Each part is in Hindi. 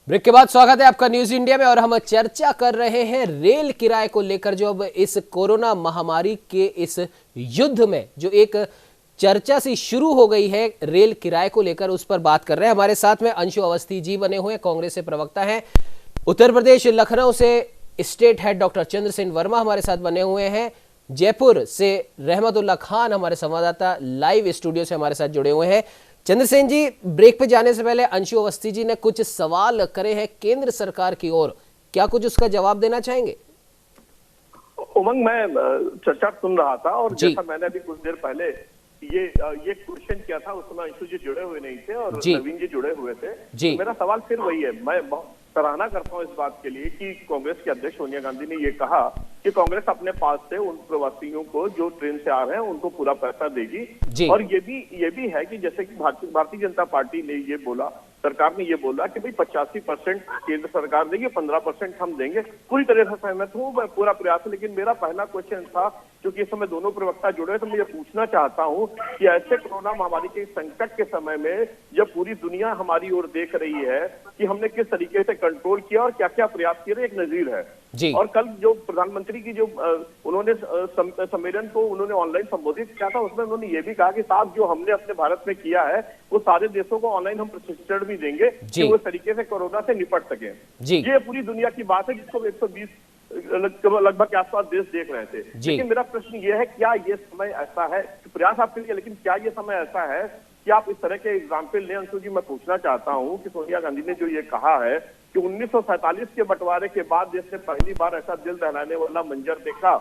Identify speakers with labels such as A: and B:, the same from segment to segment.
A: ब्रेक के बाद स्वागत है आपका न्यूज इंडिया में और हम चर्चा कर रहे हैं रेल किराए को लेकर। जो अब इस कोरोना महामारी के इस युद्ध में जो एक चर्चा सी शुरू हो गई है रेल किराए को लेकर, उस पर बात कर रहे हैं। हमारे साथ में अंशु अवस्थी जी बने हुए हैं, कांग्रेस से प्रवक्ता हैं। उत्तर प्रदेश लखनऊ से state head doctor Chandrasen Verma हमारे साथ बने हुए हैं। जयपुर से रहमतुल्लाह खान हमारे संवाददाता लाइव स्टूडियो से हमारे साथ जुड़े हुए हैं। चंद्रसेन जी, ब्रेक पे जाने से पहले अंशु अवस्थी जी ने कुछ सवाल करे हैं केंद्र सरकार की ओर, क्या कुछ उसका जवाब देना चाहेंगे?
B: उमंग, मैं चर्चा सुन रहा था और जैसा मैंने अभी कुछ देर पहले ये क्वेश्चन किया था, उस समय अंशु जी जुड़े हुए नहीं थे और नवीन जी जुड़े हुए थे। तो मेरा सवाल फिर वही है। मैं बहुत सराहना करता हूँ इस बात के लिए कि कांग्रेस के अध्यक्ष सोनिया गांधी ने ये कहा कि कांग्रेस अपने पास से उन प्रवासियों को जो ट्रेन से आ रहे हैं उनको पूरा पैसा देगी। और ये भी है कि जैसे कि भारतीय जनता पार्टी ने ये बोला, सरकार ने ये बोला कि भाई 85% केंद्र सरकार देगी, 15% हम देंगे। पूरी तरह से सहमत हूँ, मैं पूरा प्रयास है। लेकिन मेरा पहला क्वेश्चन था, क्योंकि इस समय दोनों प्रवक्ता जुड़े हैं, तो मैं ये पूछना चाहता हूँ कि ऐसे कोरोना महामारी के संकट के समय में जब पूरी दुनिया हमारी ओर देख रही है कि हमने किस तरीके से कंट्रोल किया और क्या क्या प्रयास किए, एक नजीर है। और कल जो प्रधानमंत्री की जो उन्होंने सम्मेलन को उन्होंने ऑनलाइन संबोधित किया था, उसमें उन्होंने ये भी कहा कि साहब जो हमने अपने भारत में किया है वो सारे देशों को ऑनलाइन हम प्रशिक्षण भी देंगे कि वो इस तरीके से कोरोना से निपट सके। ये पूरी दुनिया की बात है जिसको 120 लगभग के आसपास देश देख रहे थे। लेकिन मेरा प्रश्न ये है, क्या ये समय ऐसा है, प्रयास आपके लिए, लेकिन क्या ये समय ऐसा है कि आप इस तरह के एग्जाम्पल लें? अंशु जी, मैं पूछना चाहता हूँ कि सोनिया गांधी ने जो ये कहा है कि 1947 के बंटवारे के बाद देश ने पहली बार ऐसा दिल दहलाने वाला मंजर देखा,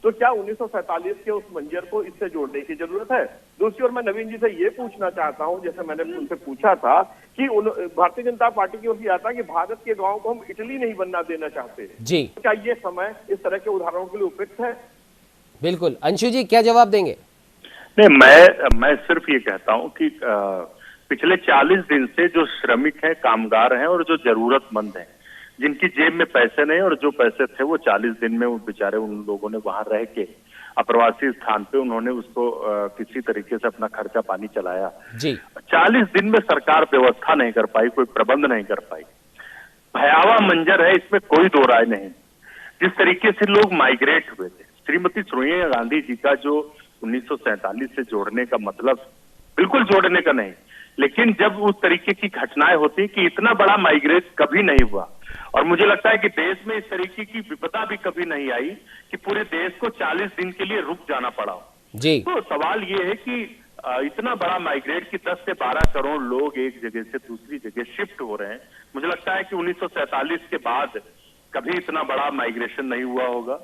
B: तो क्या 1947 के उस मंजर को इससे जोड़ने की जरूरत है? दूसरी ओर मैं नवीन जी से ये पूछना चाहता हूं, जैसे मैंने उनसे पूछा था कि भारतीय जनता पार्टी की ओर से आता है कि भारत के गांव को हम इटली नहीं बनना देना चाहते जी, तो क्या ये समय इस तरह के उदाहरणों के लिए उपयुक्त है?
A: बिल्कुल। अंशु जी, क्या जवाब देंगे?
C: नहीं, मैं सिर्फ ये कहता हूं कि पिछले 40 दिन से जो श्रमिक हैं, कामगार हैं और जो जरूरतमंद हैं, जिनकी जेब में पैसे नहीं और जो पैसे थे वो 40 दिन में बेचारे उन लोगों ने वहां रह के अप्रवासी स्थान पे उन्होंने उसको किसी तरीके से अपना खर्चा पानी चलाया जी। 40 दिन में सरकार व्यवस्था नहीं कर पाई, कोई प्रबंध नहीं कर पाई। भयावह मंजर है, इसमें कोई दो राय नहीं। जिस तरीके से लोग माइग्रेट हुए थे, श्रीमती सोनिया गांधी जी का जो 1947 से जोड़ने का मतलब बिल्कुल जोड़ने का नहीं, लेकिन जब उस तरीके की घटनाएं होती कि इतना बड़ा माइग्रेट कभी नहीं हुआ और मुझे लगता है कि देश में इस तरीके की विपदा भी कभी नहीं आई कि पूरे देश को 40 दिन के लिए रुक जाना पड़ा जी। तो सवाल ये है कि इतना बड़ा माइग्रेट कि 10 से 12 करोड़ लोग एक जगह से दूसरी जगह शिफ्ट हो रहे हैं। मुझे लगता है कि 1947 के बाद कभी इतना बड़ा माइग्रेशन नहीं हुआ होगा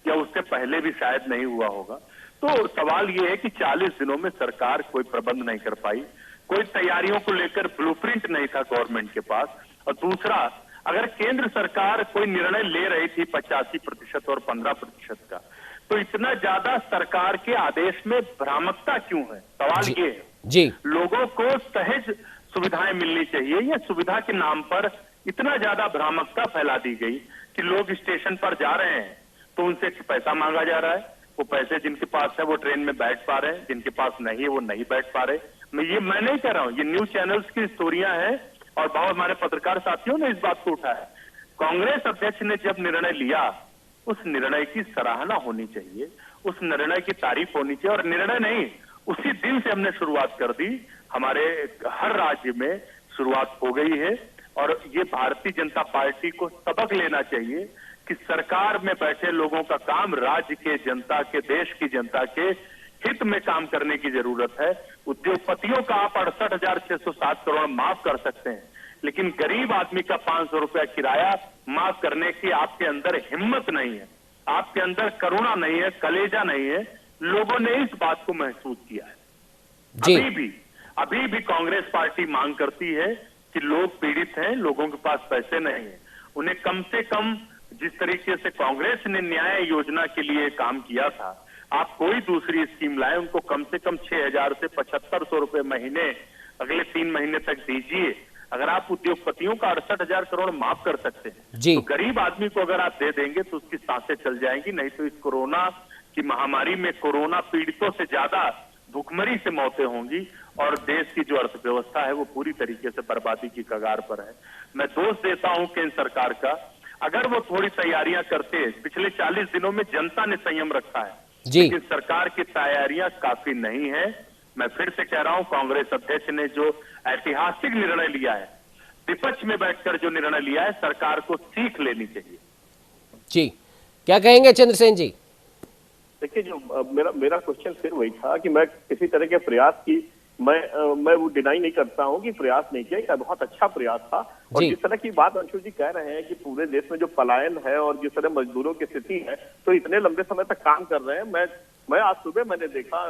C: या उससे पहले भी शायद नहीं हुआ होगा। तो सवाल ये है कि 40 दिनों में सरकार कोई प्रबंध नहीं कर पाई, कोई तैयारियों को लेकर ब्लूप्रिंट नहीं था गवर्नमेंट के पास। और दूसरा, अगर केंद्र सरकार कोई निर्णय ले रही थी 85% और 15% का, तो इतना ज्यादा सरकार के आदेश में भ्रामकता क्यों है? सवाल ये है जी। लोगों को सहज सुविधाएं मिलनी चाहिए, या सुविधा के नाम पर इतना ज्यादा भ्रामकता फैला दी गई कि लोग स्टेशन पर जा रहे हैं तो उनसे पैसा मांगा जा रहा है। वो पैसे जिनके पास है वो ट्रेन में बैठ पा रहे हैं, जिनके पास नहीं है वो नहीं बैठ पा रहे। मैं नहीं कह रहा हूं, ये न्यूज चैनल्स की स्टोरियां हैं और बहुत हमारे पत्रकार साथियों ने इस बात को उठाया। कांग्रेस अध्यक्ष ने जब निर्णय लिया, उस निर्णय की सराहना होनी चाहिए, उस निर्णय की तारीफ होनी चाहिए। और निर्णय नहीं, उसी दिन से हमने शुरुआत कर दी, हमारे हर राज्य में शुरुआत हो गई है। और ये भारतीय जनता पार्टी को सबक लेना चाहिए कि सरकार में बैठे लोगों का काम राज्य के जनता के, देश की जनता के हित में काम करने की जरूरत है। उद्योगपतियों का आप 68,607 करोड़ माफ कर सकते हैं, लेकिन गरीब आदमी का 500 रुपया किराया माफ करने की आपके अंदर हिम्मत नहीं है, आपके अंदर करुणा नहीं है, कलेजा नहीं है। लोगों ने इस बात को महसूस किया है। अभी भी कांग्रेस पार्टी मांग करती है कि लोग पीड़ित हैं, लोगों के पास पैसे नहीं है, उन्हें कम से कम जिस तरीके से कांग्रेस ने न्याय योजना के लिए काम किया था, आप कोई दूसरी स्कीम लाए, उनको कम से कम 6,000 से 7,500 रुपए महीने अगले 3 महीने तक दीजिए। अगर आप उद्योगपतियों का 68,000 करोड़ माफ कर सकते हैं तो गरीब आदमी को अगर आप दे देंगे तो उसकी सांसें चल जाएंगी। नहीं तो इस कोरोना की महामारी में कोरोना पीड़ितों से ज्यादा भुखमरी से मौतें होंगी और देश की जो अर्थव्यवस्था है वो पूरी तरीके से बर्बादी की कगार पर है। मैं दोष देता हूं केंद्र सरकार का, अगर वो थोड़ी तैयारियां करते, पिछले 40 दिनों में जनता ने संयम रखा है, लेकिन सरकार की तैयारियां काफी नहीं है। मैं फिर से कह रहा हूं, कांग्रेस अध्यक्ष ने जो ऐतिहासिक निर्णय लिया है, विपक्ष में बैठकर जो निर्णय लिया है, सरकार को सीख लेनी चाहिए।
A: जी, क्या कहेंगे चंद्रसेन जी?
B: देखिए, जो मेरा क्वेश्चन फिर वही था कि मैं किसी तरह के प्रयास की मैं वो डिनाई नहीं करता हूं कि प्रयास नहीं किया, एक बहुत अच्छा प्रयास था। और जिस तरह की बात अंशु जी कह रहे हैं कि पूरे देश में जो पलायन है और जिस तरह मजदूरों की स्थिति है, तो इतने लंबे समय तक काम कर रहे हैं। मैं आज सुबह मैंने देखा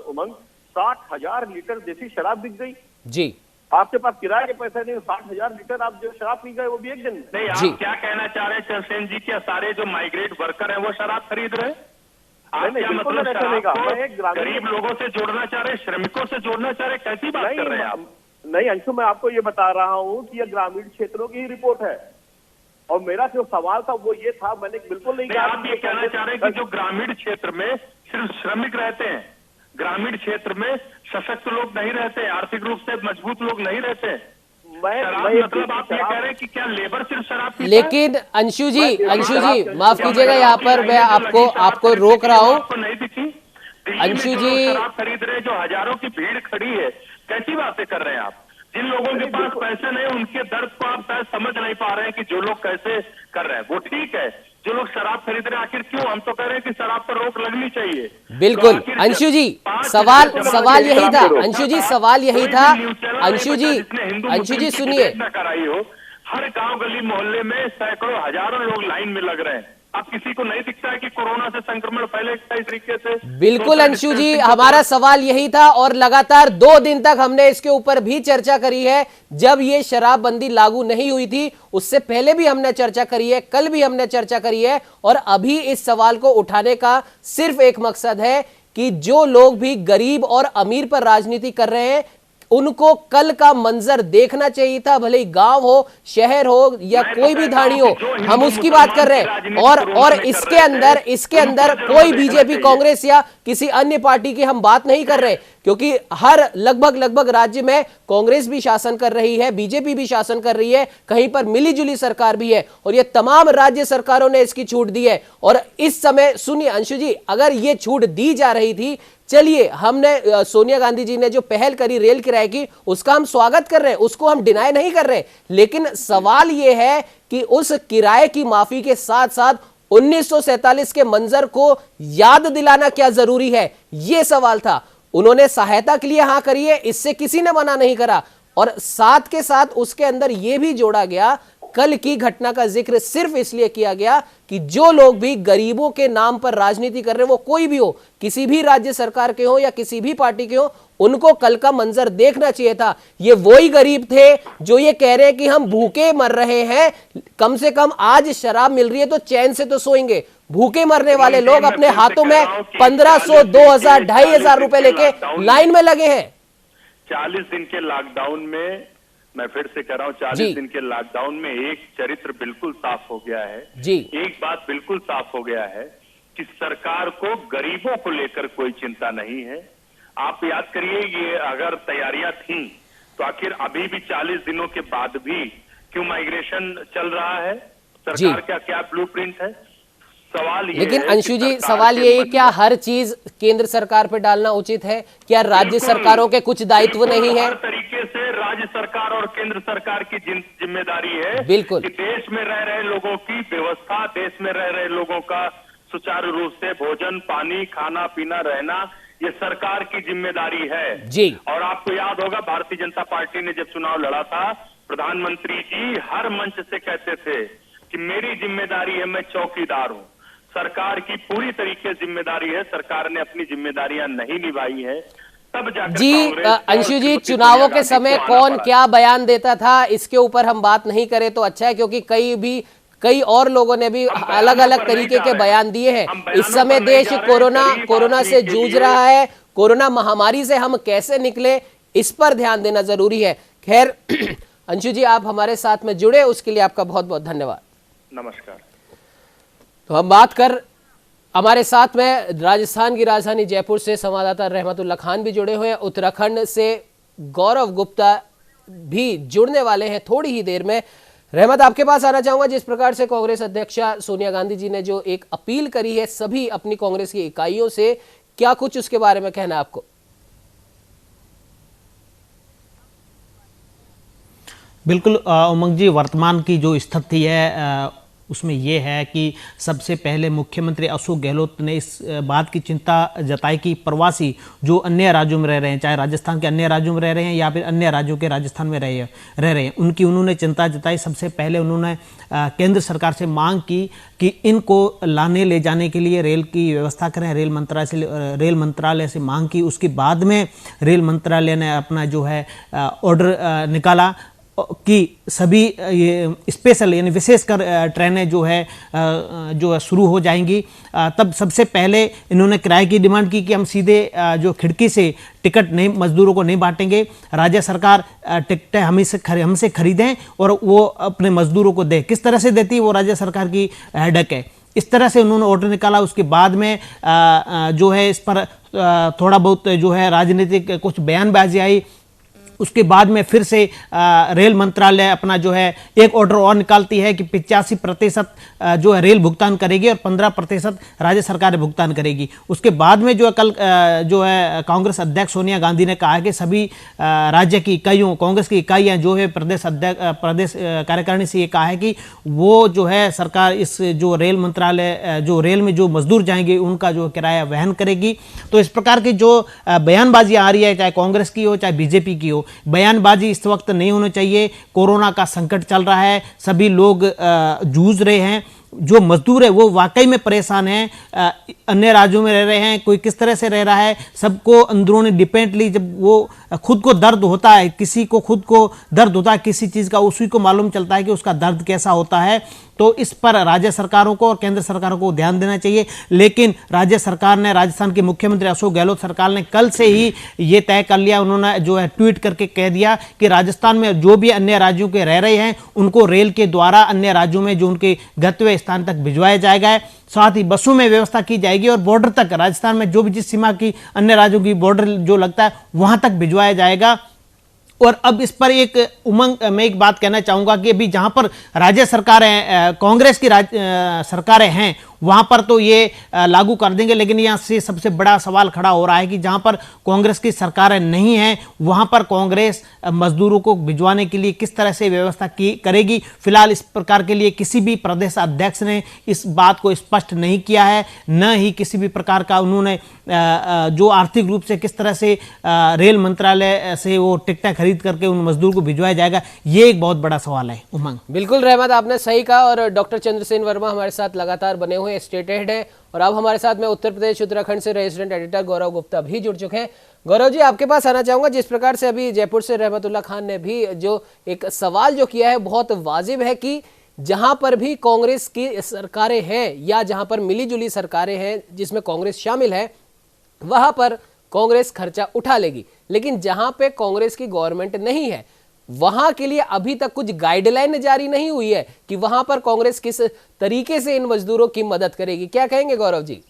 B: उमंग, 60,000 लीटर देसी शराब बिक गई।
A: जी,
B: आपके पास किराए के पैसे नहीं, 60,000 लीटर आप जो शराब पी गए वो भी एक दिन में।
C: नहीं, आप क्या कहना चाह रहे हैं चंद्रसेन जी, क्या सारे जो माइग्रेट वर्कर हैं वो शराब खरीद रहे हैं? आप क्या मतलब गरीब लोगों से जोड़ना चाह रहे हैं, श्रमिकों से जोड़ना चाह रहे हैं, कैसी बात कर रहे हैं आप?
B: नहीं अंशु, मैं आपको ये बता रहा हूँ कि यह ग्रामीण क्षेत्रों की ही रिपोर्ट है। और मेरा जो सवाल था वो ये था, मैंने बिल्कुल नहीं कहा।
C: आप ये कहना चाह रहे हैं कि जो ग्रामीण क्षेत्र में सिर्फ श्रमिक रहते हैं, ग्रामीण क्षेत्र में सशक्त लोग नहीं रहते, आर्थिक रूप से मजबूत लोग नहीं रहते, मतलब आप ये कह रहे हैं कि क्या लेबर सिर्फ शराब पीता है?
A: लेकिन अंशु जी माफ कीजिएगा, यहाँ पर मैं आपको रोक रहा हूँ।
C: आपको नहीं दिखी?
A: अंशु जी,
C: शराब खरीद रहे, जो हजारों की भीड़ खड़ी है, कैसी बातें कर रहे हैं आप? जिन लोगों के पास पैसे नहीं, उनके दर्द को आप शायद समझ नहीं पा रहे हैं कि जो लोग कैसे कर रहे हैं। वो ठीक है, जो लोग शराब खरीद रहे हैं, आखिर क्यों? हम तो कह रहे हैं कि शराब पर रोक लगनी चाहिए।
A: बिल्कुल अंशु जी, सवाल यही था। अंशु जी, सवाल यही था। अंशु जी सुनिए,
C: कराई हो, हर गांव गली मोहल्ले में सैकड़ों हजारों लोग लाइन में लग रहे हैं। अब किसी को नहीं दिखता है कि कोरोना से संक्रमण फैलेगा इस तरीके से?
A: बिल्कुल अंशु जी, हमारा सवाल यही था और लगातार 2 दिन तक हमने इसके ऊपर भी चर्चा करी है। जब ये शराबबंदी लागू नहीं हुई थी, उससे पहले भी हमने चर्चा करी है, कल भी हमने चर्चा करी है, और अभी इस सवाल को उठाने का सिर्फ एक मकसद है कि जो लोग भी गरीब और अमीर पर राजनीति कर रहे हैं, उनको कल का मंजर देखना चाहिए था, भले ही गांव हो, शहर हो या कोई भी धाड़ी हो, हम उसकी बात कर रहे हैं। और इसके अंदर कोई बीजेपी, कांग्रेस या किसी अन्य पार्टी की हम बात नहीं कर रहे, क्योंकि हर लगभग राज्य में कांग्रेस भी शासन कर रही है, बीजेपी भी शासन कर रही है, कहीं पर मिलीजुली सरकार भी है, और ये तमाम राज्य सरकारों ने इसकी छूट दी है। और इस समय सुनिए अंशु जी, अगर ये छूट दी जा रही थी, चलिए, हमने सोनिया गांधी जी ने जो पहल करी रेल किराए की, उसका हम स्वागत कर रहे हैं, उसको हम डिनाई नहीं कर रहे, लेकिन सवाल यह है कि उस किराए की माफी के साथ साथ 1947 के मंजर को याद दिलाना क्या जरूरी है, यह सवाल था। उन्होंने सहायता के लिए हां करी है, इससे किसी ने मना नहीं करा, और साथ के साथ उसके अंदर यह भी जोड़ा गया, कल की घटना का जिक्र सिर्फ इसलिए किया गया कि जो लोग भी गरीबों के नाम पर राजनीति कर रहे हैं, वो कोई भी हो, किसी भी राज्य सरकार के हो या किसी भी पार्टी के हो, उनको कल का मंजर देखना चाहिए था। ये वही गरीब थे जो ये कह रहे हैं कि हम भूखे मर रहे हैं, कम से कम आज शराब मिल रही है तो चैन से तो सोएंगे। भूखे मरने वाले लोग अपने हाथों में 1500, 2000, 2500 रुपए लेके लाइन में लगे हैं।
C: 40 दिन के लॉकडाउन में, मैं फिर से कह रहा हूं, 40 दिन के लॉकडाउन में एक चरित्र बिल्कुल साफ हो गया है
A: जी।
C: एक बात बिल्कुल साफ हो गया है कि सरकार को गरीबों को लेकर कोई चिंता नहीं है। आप याद करिए, ये अगर तैयारियां थी तो आखिर अभी भी 40 दिनों के बाद भी क्यों माइग्रेशन चल रहा है? सरकार का क्या ब्लूप्रिंट है? सवाल ये,
A: लेकिन अंशु जी, सवाल ये, क्या हर चीज केंद्र सरकार पे डालना उचित है? क्या राज्य सरकारों के कुछ दायित्व नहीं है?
C: हर तरीके से राज्य सरकार और केंद्र सरकार की जिम्मेदारी है
A: बिल्कुल
C: कि देश में रह रहे लोगों की व्यवस्था, देश में रह रहे लोगों का सुचारू रूप से भोजन, पानी, खाना पीना, रहना, ये सरकार की जिम्मेदारी है
A: जी।
C: और आपको याद होगा, भारतीय जनता पार्टी ने जब चुनाव लड़ा था, प्रधानमंत्री जी हर मंच से कहते थे कि मेरी जिम्मेदारी है, मैं चौकीदार हूं। सरकार की पूरी तरीके से जिम्मेदारी है, सरकार ने अपनी जिम्मेदारियां नहीं निभाई है, तब जाकर
A: जी। अंशु जी, चुनावों के समय कौन क्या बयान देता था, इसके ऊपर हम बात नहीं करें तो अच्छा है, क्योंकि कई और लोगों ने भी अलग अलग तरीके के बयान दिए हैं। इस समय देश कोरोना से जूझ रहा है, कोरोना महामारी से हम कैसे निकले, इस पर ध्यान देना जरूरी है। खैर अंशु जी, आप हमारे साथ में जुड़े, उसके लिए आपका बहुत बहुत धन्यवाद।
C: नमस्कार।
A: तो हम बात कर, हमारे साथ में राजस्थान की राजधानी जयपुर से संवाददाता रहमतुल्लाह खान भी जुड़े हुए हैं, उत्तराखंड से गौरव गुप्ता भी जुड़ने वाले हैं थोड़ी ही देर में। रहमत, आपके पास आना चाहूंगा। जिस प्रकार से कांग्रेस अध्यक्षा सोनिया गांधी जी ने जो एक अपील करी है सभी अपनी कांग्रेस की इकाइयों से, क्या कुछ उसके बारे में कहना है आपको?
D: बिल्कुल उमंग जी, वर्तमान की जो स्थिति है उसमें ये है कि सबसे पहले मुख्यमंत्री अशोक गहलोत ने इस बात की चिंता जताई कि प्रवासी जो अन्य राज्यों में रह रहे हैं, चाहे राजस्थान के अन्य राज्यों में रह रहे हैं या फिर अन्य राज्यों के राजस्थान में रह रहे हैं, उनकी उन्होंने चिंता जताई। सबसे पहले उन्होंने केंद्र सरकार से मांग की कि इनको लाने ले जाने के लिए रेल की व्यवस्था करें। रेल मंत्रालय से मांग की। उसके बाद में रेल मंत्रालय ने अपना जो है ऑर्डर निकाला कि सभी ये स्पेशल यानी विशेषकर ट्रेनें जो है शुरू हो जाएंगी। तब सबसे पहले इन्होंने किराए की डिमांड की कि हम सीधे जो खिड़की से टिकट नहीं, मजदूरों को नहीं बांटेंगे, राज्य सरकार टिकटें हमसे खरीदें और वो अपने मजदूरों को दे। किस तरह से देती है वो राज्य सरकार की हेडेक है। इस तरह से उन्होंने ऑर्डर निकाला। उसके बाद में जो है इस पर थोड़ा बहुत जो है राजनीतिक कुछ बयानबाजी आई। उसके बाद में फिर से रेल मंत्रालय अपना जो है एक ऑर्डर और निकालती है कि 85% जो है रेल भुगतान करेगी और 15% राज्य सरकार भुगतान करेगी। उसके बाद में जो है कल जो है कांग्रेस अध्यक्ष सोनिया गांधी ने कहा कि सभी राज्य की इकाइयों, कांग्रेस की इकाइयां जो है प्रदेश कार्यकारिणी से ये कहा है कि वो जो है सरकार इस जो रेल मंत्रालय जो रेल में जो मजदूर जाएंगे उनका जो किराया वहन करेगी। तो इस प्रकार की जो बयानबाजी आ रही है, चाहे कांग्रेस की हो चाहे बीजेपी की हो, बयानबाजी इस वक्त नहीं होनी चाहिए। कोरोना का संकट चल रहा है, सभी लोग जूझ रहे हैं। जो मजदूर है वो वाकई में परेशान हैं, अन्य राज्यों में रह रहे हैं, कोई किस तरह से रह रहा है, सबको अंदरूनी डिपेंडली जब वो खुद को दर्द होता है, किसी को खुद को दर्द होता है किसी चीज़ का, उसी को मालूम चलता है कि उसका दर्द कैसा होता है। तो इस पर राज्य सरकारों को और केंद्र सरकारों को ध्यान देना चाहिए। लेकिन राज्य सरकार ने, राजस्थान के मुख्यमंत्री अशोक गहलोत सरकार ने कल से ही ये तय कर लिया, उन्होंने जो है ट्वीट करके कह दिया कि राजस्थान में जो भी अन्य राज्यों के रह रहे हैं उनको रेल के द्वारा अन्य राज्यों में जो उनके गंतव्य स्थान तक भिजवाया जाएगा। साथ ही बसों में व्यवस्था की जाएगी और बॉर्डर तक, राजस्थान में जो भी जिस सीमा की अन्य राज्यों की बॉर्डर जो लगता है वहां तक भिजवाया जाएगा। और अब इस पर एक उमंग, मैं एक बात कहना चाहूंगा कि अभी जहां पर राज्य सरकारें, कांग्रेस की सरकारें हैं, वहां पर तो ये लागू कर देंगे। लेकिन यहां से सबसे बड़ा सवाल खड़ा हो रहा है कि जहां पर कांग्रेस की सरकारें नहीं हैं वहां पर कांग्रेस मजदूरों को भिजवाने के लिए किस तरह से व्यवस्था करेगी। फिलहाल इस प्रकार के लिए किसी भी प्रदेश अध्यक्ष ने इस बात को स्पष्ट नहीं किया है, न ही किसी भी प्रकार का उन्होंने जो आर्थिक रूप से किस तरह से रेल मंत्रालय से वो टिकटें खरीद करके उन मजदूर को भिजवाया जाएगा, ये एक बहुत बड़ा सवाल है। उमंग,
A: बिल्कुल रहमत, आपने सही कहा। और डॉक्टर चंद्रसेन वर्मा हमारे साथ लगातार बने हुए स्टेट हेड है और अब हमारे साथ में उत्तर प्रदेश उत्तराखंड से रेजिडेंट एडिटर गौरव गुप्ता भी जुड़ चुके हैं। गौरव जी, आपके पास आना चाहूंगा। जिस प्रकार से अभी जयपुर से रहमतुल्लाह खान ने भी जो एक सवाल जो किया है बहुत वाजिब है कि जहां पर भी कांग्रेस की सरकारें हैं या जहां पर मिलीजुली सरकारें हैं जिसमें कांग्रेस शामिल है वहां पर कांग्रेस खर्चा उठा लेगी, लेकिन जहां पे कांग्रेस की गवर्नमेंट नहीं है वहां के लिए अभी तक कुछ गाइडलाइन जारी नहीं हुई है कि वहां पर कांग्रेस किस तरीके से इन मजदूरों की मदद करेगी। क्या कहेंगे गौरव जी?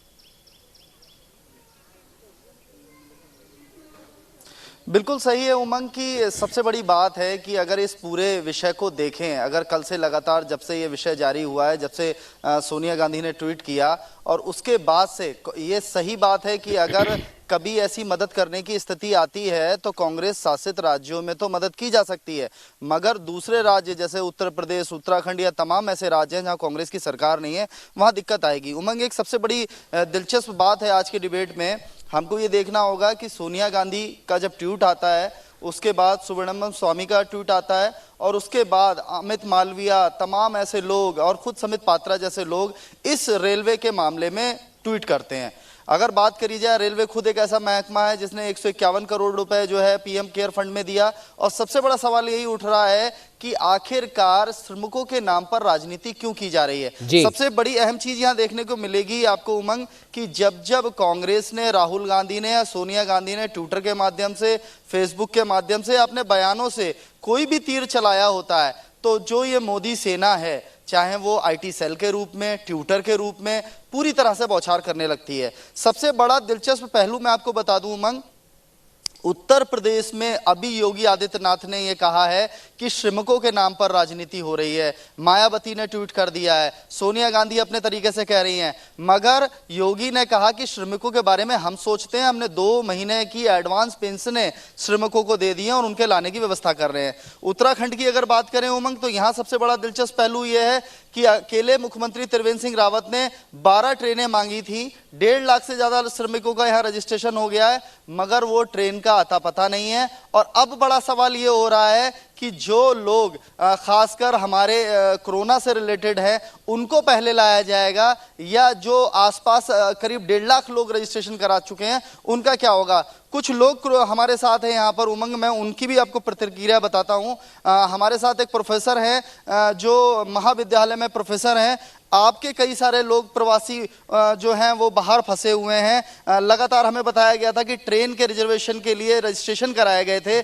E: बिल्कुल सही है उमंग की सबसे बड़ी बात है कि अगर इस पूरे विषय को देखें, अगर कल से लगातार जब से ये विषय जारी हुआ है, जब से सोनिया गांधी ने ट्वीट किया और उसके बाद से ये सही बात है कि अगर कभी ऐसी मदद करने की स्थिति आती है तो कांग्रेस शासित राज्यों में तो मदद की जा सकती है, मगर दूसरे राज्य जैसे उत्तर प्रदेश, उत्तराखंड या तमाम ऐसे राज्य हैं जहां कांग्रेस की सरकार नहीं है वहां दिक्कत आएगी। उमंग, एक सबसे बड़ी दिलचस्प बात है आज के डिबेट में, हमको ये देखना होगा कि सोनिया गांधी का जब ट्वीट आता है उसके बाद सुब्रमण्यम स्वामी का ट्वीट आता है और उसके बाद अमित मालविया, तमाम ऐसे लोग और खुद समित पात्रा जैसे लोग इस रेलवे के मामले में ट्वीट करते हैं। अगर बात करी जाए, रेलवे खुद एक ऐसा महकमा है जिसने 151 करोड़ रुपए जो है पीएम केयर फंड में दिया और सबसे बड़ा सवाल यही उठ रहा है कि आखिरकार श्रमिकों के नाम पर राजनीति क्यों की जा रही है। सबसे बड़ी अहम चीज यहां देखने को मिलेगी आपको उमंग कि जब जब कांग्रेस ने, राहुल गांधी ने या सोनिया गांधी ने ट्विटर के माध्यम से, फेसबुक के माध्यम से, अपने बयानों से कोई भी तीर चलाया होता है तो जो ये मोदी सेना है, चाहे वो आईटी सेल के रूप में, ट्विटर के रूप में, पूरी तरह से बौछार करने लगती है। सबसे बड़ा दिलचस्प पहलू मैं आपको बता दूं उमंग, उत्तर प्रदेश में अभी योगी आदित्यनाथ ने यह कहा है कि श्रमिकों के नाम पर राजनीति हो रही है। मायावती ने ट्वीट कर दिया है, सोनिया गांधी अपने तरीके से कह रही हैं, मगर योगी ने कहा कि श्रमिकों के बारे में हम सोचते हैं, हमने 2 महीने की एडवांस पेंशनें श्रमिकों को दे दी हैं और उनके लाने की व्यवस्था कर रहे हैं। उत्तराखंड की अगर बात करें उमंग, तो यहां सबसे बड़ा दिलचस्प पहलू यह है कि अकेले मुख्यमंत्री त्रिवेंद्र सिंह रावत ने 12 ट्रेनें मांगी थी, 1.5 लाख से ज्यादा श्रमिकों का यहां रजिस्ट्रेशन हो गया है, मगर वो ट्रेन का आता पता नहीं है। और अब बड़ा सवाल ये हो रहा है कि जो लोग खासकर हमारे कोरोना से रिलेटेड है उनको पहले लाया जाएगा, या जो आसपास करीब 1.5 लाख लोग रजिस्ट्रेशन करा चुके हैं उनका क्या होगा। कुछ लोग हमारे साथ हैं यहाँ पर उमंग, मैं उनकी भी आपको प्रतिक्रिया बताता हूँ। हमारे साथ एक प्रोफेसर हैं जो महाविद्यालय में प्रोफेसर हैं। आपके कई सारे लोग प्रवासी जो हैं वो बाहर फंसे हुए हैं। लगातार हमें बताया गया था कि ट्रेन के रिजर्वेशन के लिए रजिस्ट्रेशन कराए गए थे,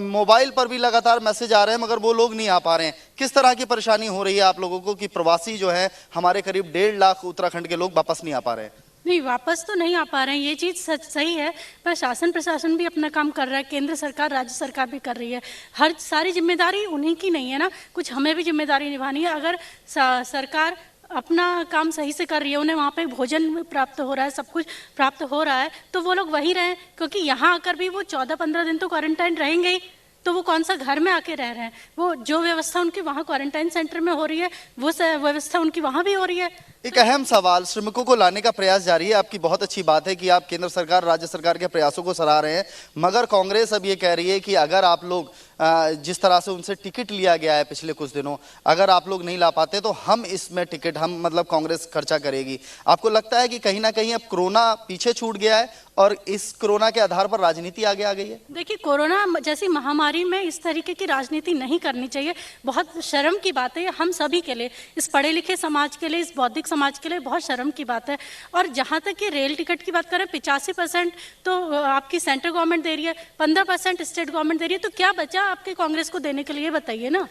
E: मोबाइल पर भी लगातार मैसेज आ रहे हैं, मगर वो लोग नहीं आ पा रहे हैं। किस तरह की परेशानी हो रही है आप लोगों को कि प्रवासी जो है हमारे करीब 1.5 लाख उत्तराखंड के लोग वापस नहीं आ पा रहे हैं?
F: नहीं, वापस तो नहीं आ पा रहे हैं, ये चीज़ सही है, पर शासन प्रशासन भी अपना काम कर रहा है, केंद्र सरकार राज्य सरकार भी कर रही है। हर सारी जिम्मेदारी उन्हीं की नहीं है ना, कुछ हमें भी जिम्मेदारी निभानी है। अगर सरकार अपना काम सही से कर रही है, उन्हें वहाँ पे भोजन प्राप्त हो रहा है, सब कुछ प्राप्त हो रहा है, तो वो लोग वहीं रहें, क्योंकि यहाँ आकर भी वो 14-15 दिन तो क्वारंटाइन रहेंगे ही, तो वो कौन सा घर में आके रह रहे हैं। वो जो व्यवस्था उनकी वहाँ क्वारंटाइन सेंटर में हो रही है वो व्यवस्था उनकी वहाँ भी हो रही है।
E: एक अहम सवाल, श्रमिकों को लाने का प्रयास जारी है। आपकी बहुत अच्छी बात है कि आप केंद्र सरकार राज्य सरकार के प्रयासों को सराह रहे हैं, मगर कांग्रेस अब ये कह रही है कि अगर आप लोग जिस तरह से उनसे टिकट लिया गया है पिछले कुछ दिनों, अगर आप लोग नहीं ला पाते तो हम इसमें टिकट मतलब कांग्रेस खर्चा करेगी। आपको लगता है कि कहीं ना कहीं अब कोरोना पीछे छूट गया है और इस कोरोना के आधार पर राजनीति आगे आ गई है?
F: देखिए, कोरोना जैसी महामारी में इस तरीके की राजनीति नहीं करनी चाहिए। बहुत शर्म की बात है हम सभी के लिए, इस पढ़े लिखे समाज के लिए, इस बौद्धिक समाज के लिए बहुत शर्म की बात है। और जहाँ तक ये रेल टिकट की बात करें, 85% तो आपकी सेंट्रल गवर्नमेंट दे रही है, 15% स्टेट गवर्नमेंट दे रही है, तो क्या बचा आपके कांग्रेस को देने के लिए, बताइए ना।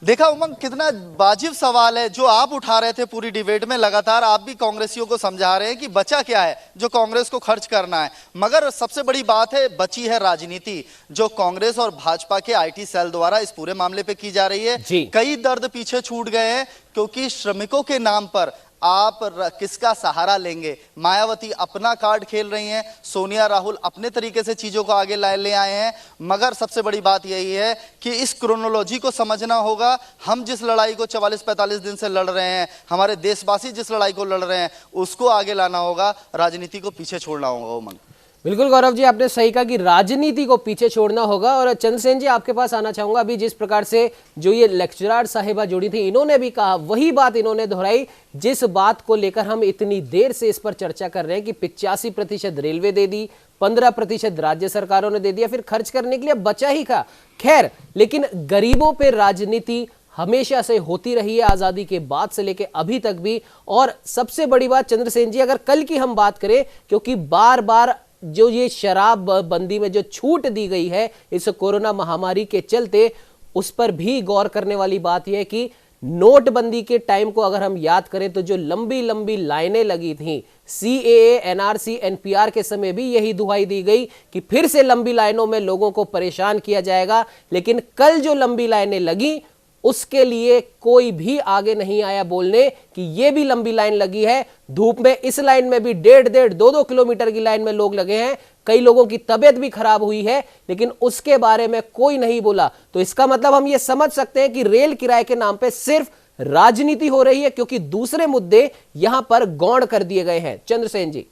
E: देखा उमंग, कितना वाजिब सवाल है जो आप उठा रहे थे पूरी डिबेट में। लगातार आप भी कांग्रेसियों को समझा रहे हैं कि बचा क्या है जो कांग्रेस को खर्च करना है, मगर सबसे बड़ी बात है बची है राजनीति, जो कांग्रेस और भाजपा के आईटी सेल द्वारा इस पूरे मामले पे की जा रही है। कई दर्द पीछे छूट गए हैं, क्योंकि श्रमिकों के नाम पर आप किसका सहारा लेंगे। मायावती अपना कार्ड खेल रही हैं, सोनिया राहुल अपने तरीके से चीजों को आगे ले आए हैं, मगर सबसे बड़ी बात यही है कि इस क्रोनोलॉजी को समझना होगा। हम जिस लड़ाई को 44-45 दिन से लड़ रहे हैं, हमारे देशवासी जिस लड़ाई को लड़ रहे हैं, उसको आगे लाना होगा, राजनीति को पीछे छोड़ना होगा। उमंग,
A: बिल्कुल गौरव जी, आपने सही कहा कि राजनीति को पीछे छोड़ना होगा। और चंद्रसेन जी, आपके पास आना चाहूंगा। अभी जिस प्रकार से जो ये लेक्चरर साहिबा जुड़ी थी, इन्होंने भी कहा, वही बात इन्होंने दोहराई जिस बात को लेकर हम इतनी देर से इस पर चर्चा कर रहे हैं कि 85% रेलवे दे दी, 15% राज्य सरकारों ने दे दिया, फिर खर्च करने के लिए बचा ही था। खैर, लेकिन गरीबों पे राजनीति हमेशा से होती रही है, आजादी के बाद से लेके अभी तक भी। और सबसे बड़ी बात चंद्रसेन जी, अगर कल की हम बात करें, क्योंकि बार बार जो ये शराब बंदी में जो छूट दी गई है इस कोरोना महामारी के चलते, उस पर भी गौर करने वाली बात यह है कि नोटबंदी के टाइम को अगर हम याद करें तो जो लंबी लंबी लाइनें लगी थीं, CAA, NRC, NPR के समय भी यही दुहाई दी गई कि फिर से लंबी लाइनों में लोगों को परेशान किया जाएगा। लेकिन कल जो लंबी लाइनें लगी, उसके लिए कोई भी आगे नहीं आया बोलने कि ये भी लंबी लाइन लगी है। धूप में इस लाइन में भी 1.5-1.5, 2-2 किलोमीटर की लाइन में लोग लगे हैं। कई लोगों की तबीयत भी खराब हुई है, लेकिन उसके बारे में कोई नहीं बोला। तो इसका मतलब हम ये समझ सकते हैं कि रेल किराए के नाम पे सिर्फ राजनीति हो रही है, क्योंकि दूसरे मुद्दे यहां पर गौण कर दिए गए हैं। चंद्रसेन जी,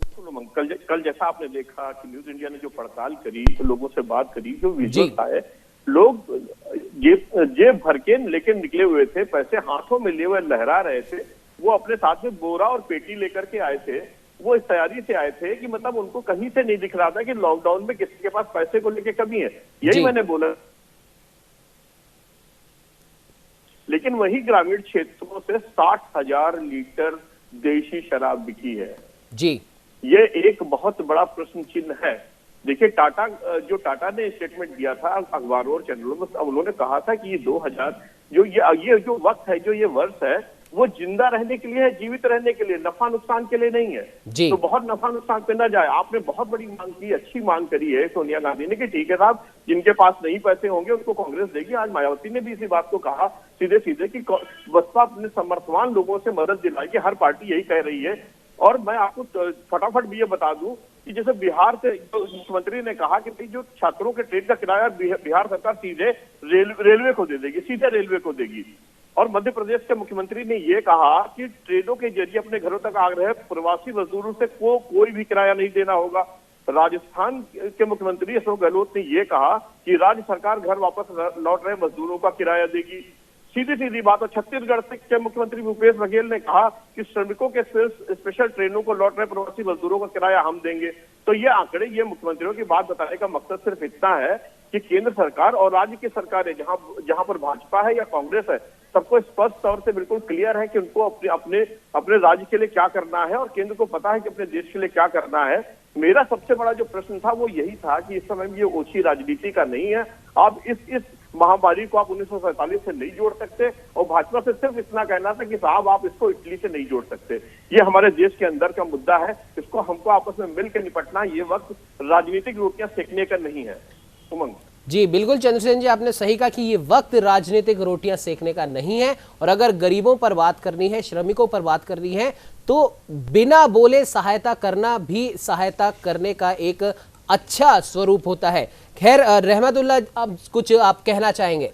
B: कल जैसा आपने देखा कि न्यूज इंडिया ने जो पड़ताल करी, लोगों से बात करी, जो विजुअल्स आए, लोग जेब भर के लेके निकले हुए थे, पैसे हाथों में लिए हुए लहरा रहे थे। वो अपने साथ में बोरा और पेटी लेकर के आए थे। वो इस तैयारी से आए थे कि मतलब उनको कहीं से नहीं दिख रहा था कि लॉकडाउन में किसी के पास पैसे को लेके कमी है। यही मैंने बोला। लेकिन वही ग्रामीण क्षेत्रों से 60,000 लीटर देशी शराब बिकी है
A: जी।
B: ये एक बहुत बड़ा प्रश्न चिन्ह है। देखिए, टाटा ने स्टेटमेंट दिया था अखबारों और चैनलों में, उन्होंने कहा था कि ये 2000 ये जो वक्त है, जो ये वर्ष है, वो जिंदा रहने के लिए है, जीवित रहने के लिए, नफा नुकसान के लिए नहीं है। तो बहुत नफा नुकसान पे न जाए। आपने बहुत बड़ी मांग की, अच्छी मांग करी है सोनिया गांधी ने कि ठीक है साहब, जिनके पास नहीं पैसे होंगे उनको कांग्रेस देगी। आज मायावती ने भी इसी बात को कहा सीधे सीधे कि बसपा अपने समर्थवान लोगों से मदद दिलाएगी। हर पार्टी यही कह रही है। और मैं आपको फटाफट भी ये बता दूं कि जैसे बिहार से मुख्यमंत्री ने कहा कि भाई जो छात्रों के ट्रेन का किराया बिहार सरकार सीधे रेलवे को दे देगी, सीधे रेलवे को देगी। और मध्य प्रदेश के मुख्यमंत्री ने यह कहा कि ट्रेनों के जरिए अपने घरों तक आ रहे प्रवासी मजदूरों से कोई भी किराया नहीं देना होगा। राजस्थान के मुख्यमंत्री अशोक गहलोत ने यह कहा कि राज्य सरकार घर वापस लौट रहे मजदूरों का किराया देगी। सीधी सीधी बात। और छत्तीसगढ़ के मुख्यमंत्री भूपेश बघेल ने कहा कि श्रमिकों के स्पेशल ट्रेनों को लौट रहे प्रवासी मजदूरों का किराया हम देंगे। तो ये आंकड़े, ये मुख्यमंत्रियों की बात बताने का मकसद सिर्फ इतना है कि केंद्र सरकार और राज्य की सरकारें, जहां पर भाजपा है या कांग्रेस है, सबको स्पष्ट तौर से बिल्कुल क्लियर है कि उनको अपने राज्य के लिए क्या करना है और केंद्र को पता है कि अपने देश के लिए क्या करना है। मेरा सबसे बड़ा जो प्रश्न था वो यही था कि इस समय में ये ओछी राजनीति का नहीं है। आप इस महामारी को आप 1947 से नहीं जोड़ सकते और भाजपा से सिर्फ इतना कहना था कि साहब आप इसको इटली से नहीं जोड़ सकते। ये हमारे देश के अंदर का मुद्दा है, इसको हमको आपस में मिलकर निपटना। ये वक्त राजनीतिक रोटियां सेकने का नहीं है। उमंग
A: जी बिल्कुल चंद्रसेन जी, आपने सही कहा कि ये वक्त राजनीतिक रोटियां सेकने का नहीं है। और अगर गरीबों पर बात करनी है, श्रमिकों पर बात करनी है, तो बिना बोले सहायता करना भी सहायता करने का एक अच्छा स्वरूप होता है। खैर रहमतुल्लाह, अब कुछ आप कहना चाहेंगे?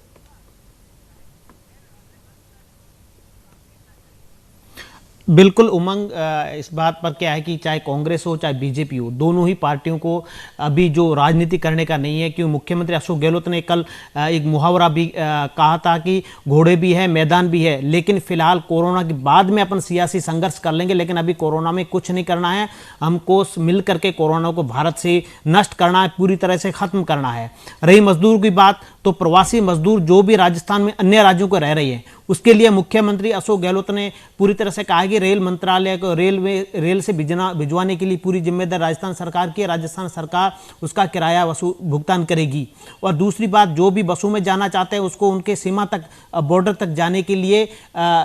D: बिल्कुल उमंग, इस बात पर क्या है कि चाहे कांग्रेस हो चाहे बीजेपी हो, दोनों ही पार्टियों को अभी जो राजनीति करने का नहीं है। क्योंकि मुख्यमंत्री अशोक गहलोत ने कल एक मुहावरा भी कहा था कि घोड़े भी है मैदान भी है, लेकिन फिलहाल कोरोना के बाद में अपन सियासी संघर्ष कर लेंगे, लेकिन अभी कोरोना में कुछ नहीं करना है। हमको मिल करके कोरोना को भारत से नष्ट करना है, पूरी तरह से खत्म करना है। रही मजदूर की बात, तो प्रवासी मजदूर जो भी राजस्थान में अन्य राज्यों को रह रहे हैं, उसके लिए मुख्यमंत्री अशोक गहलोत ने पूरी तरह से कहा कि रेल मंत्रालय को रेल से भिजवाने के लिए पूरी जिम्मेदारी राजस्थान सरकार की है। राजस्थान सरकार उसका किराया भुगतान करेगी। और दूसरी बात, जो भी बसों में जाना चाहते हैं उसको उनके सीमा तक, बॉर्डर तक जाने के लिए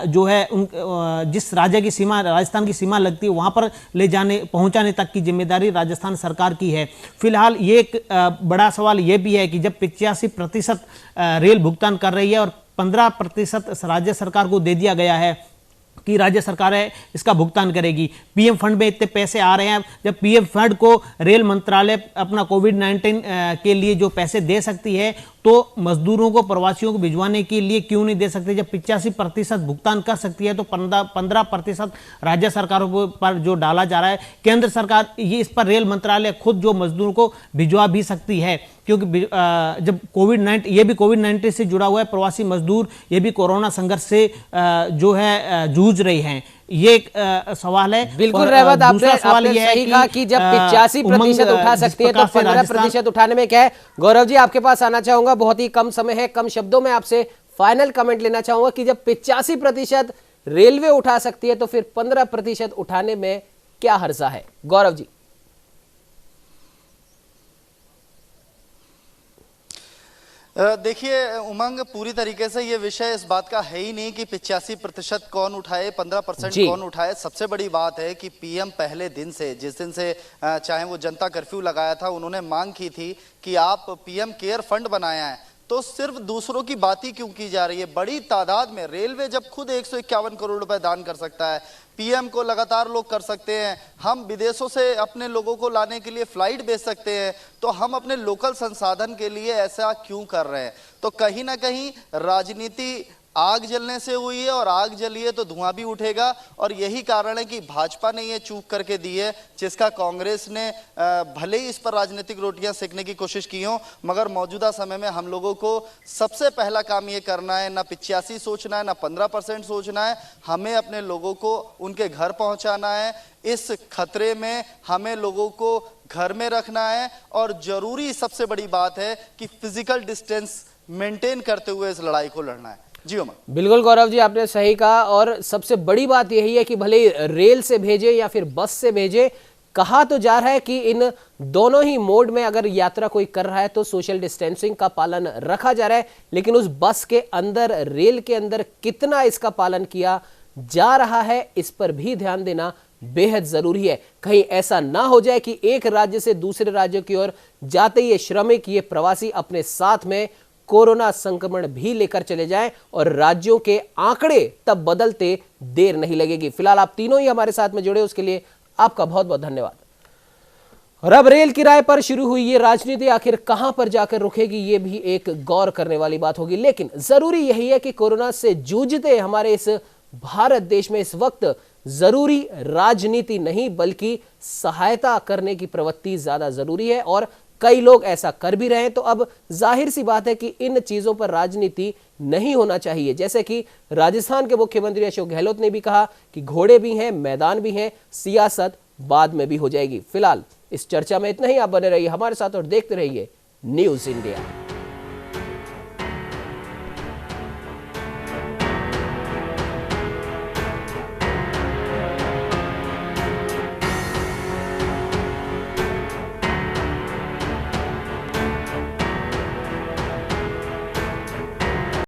D: जो है जिस राज्य की सीमा, राजस्थान की सीमा लगती है, वहां पर ले जाने पहुंचाने तक की जिम्मेदारी राजस्थान सरकार की है। फिलहाल ये एक बड़ा सवाल ये भी है कि जब 85% रेल भुगतान कर रही है और 15% राज्य सरकार को दे दिया गया है कि राज्य सरकार है इसका भुगतान करेगी। पीएम फंड में इतने पैसे आ रहे हैं, जब पीएम फंड को रेल मंत्रालय अपना कोविड-19 के लिए जो पैसे दे सकती है, तो मजदूरों को, प्रवासियों को भिजवाने के लिए क्यों नहीं दे सकते? जब 85% भुगतान कर सकती है तो 15% राज्य सरकारों पर जो डाला जा रहा है, केंद्र सरकार ये इस पर रेल मंत्रालय खुद जो मजदूरों को भिजवा भी सकती है। क्योंकि जब कोविड-19, ये भी कोविड-19 से जुड़ा हुआ है, प्रवासी मजदूर ये भी कोरोना संघर्ष से जो है जूझ रहे हैं। ये एक सवाल है।
A: बिल्कुल रहमत, आपने सही कहा कि जब 85% उठा सकती है तो 15% उठाने में क्या है। गौरव जी, आपके पास आना चाहूंगा, बहुत ही कम समय है, कम शब्दों में आपसे फाइनल कमेंट लेना चाहूंगा कि जब 85% रेलवे उठा सकती है तो फिर 15% उठाने में क्या हर्जा है? गौरव जी।
E: देखिए उमंग, पूरी तरीके से ये विषय इस बात का है ही नहीं कि 85% कौन उठाए, 15% कौन उठाए। सबसे बड़ी बात है कि पीएम पहले दिन से, जिस दिन से चाहे वो जनता कर्फ्यू लगाया था, उन्होंने मांग की थी कि आप पीएम केयर फंड बनाया है, तो सिर्फ दूसरों की बात ही क्यों की जा रही है? बड़ी तादाद में रेलवे जब खुद 151 करोड़ रुपए दान कर सकता है, पीएम को लगातार लोग कर सकते हैं, हम विदेशों से अपने लोगों को लाने के लिए फ्लाइट भेज सकते हैं, तो हम अपने लोकल संसाधन के लिए ऐसा क्यों कर रहे हैं? तो कहीं ना कहीं राजनीति आग जलने से हुई है, और आग जली है तो धुआं भी उठेगा। और यही कारण है कि भाजपा ने ये चूक करके दी है, जिसका कांग्रेस ने भले ही इस पर राजनीतिक रोटियां सेकने की कोशिश की हो, मगर मौजूदा समय में हम लोगों को सबसे पहला काम ये करना है, ना 85 सोचना है, ना 15% सोचना है, हमें अपने लोगों को उनके घर पहुंचाना है। इस खतरे में हमें लोगों को घर में रखना है, और जरूरी सबसे बड़ी बात है कि फिजिकल डिस्टेंस मेंटेन करते हुए इस लड़ाई को लड़ना है। जी
A: बिल्कुल गौरव जी, आपने सही कहा। और सबसे बड़ी बात यही है कि भले रेल से भेजे या फिर बस से भेजे, कहा तो जा रहा है कि इन दोनों ही मोड में अगर यात्रा कोई कर रहा है तो सोशल डिस्टेंसिंग का पालन रखा जा रहा है, लेकिन उस बस के अंदर, रेल के अंदर कितना इसका पालन किया जा रहा है, इस पर भी ध्यान देना बेहद जरूरी है। कहीं ऐसा ना हो जाए कि एक राज्य से दूसरे राज्यों की ओर जाते ये श्रमिक, ये प्रवासी अपने साथ में कोरोना संक्रमण भी लेकर चले जाएं और राज्यों के आंकड़े तब बदलते देर नहीं लगेगी। फिलहाल आप तीनों ही हमारे साथ में जुड़े, उसके लिए आपका बहुत बहुत धन्यवाद। और अब रेल किराए पर शुरू हुई ये राजनीति आखिर कहां पर जाकर रुकेगी, ये भी एक गौर करने वाली बात होगी। लेकिन जरूरी यही है कि कोरोना से जूझते हमारे इस भारत देश में इस वक्त जरूरी राजनीति नहीं बल्कि सहायता करने की प्रवृत्ति ज्यादा जरूरी है और कई लोग ऐसा कर भी रहे हैं। तो अब जाहिर सी बात है कि इन चीजों पर राजनीति नहीं होना चाहिए। जैसे कि राजस्थान के मुख्यमंत्री अशोक गहलोत ने भी कहा कि घोड़े भी हैं, मैदान भी हैं, सियासत बाद में भी हो जाएगी। फिलहाल इस चर्चा में इतना ही। आप बने रहिए हमारे साथ और देखते रहिए न्यूज़ इंडिया।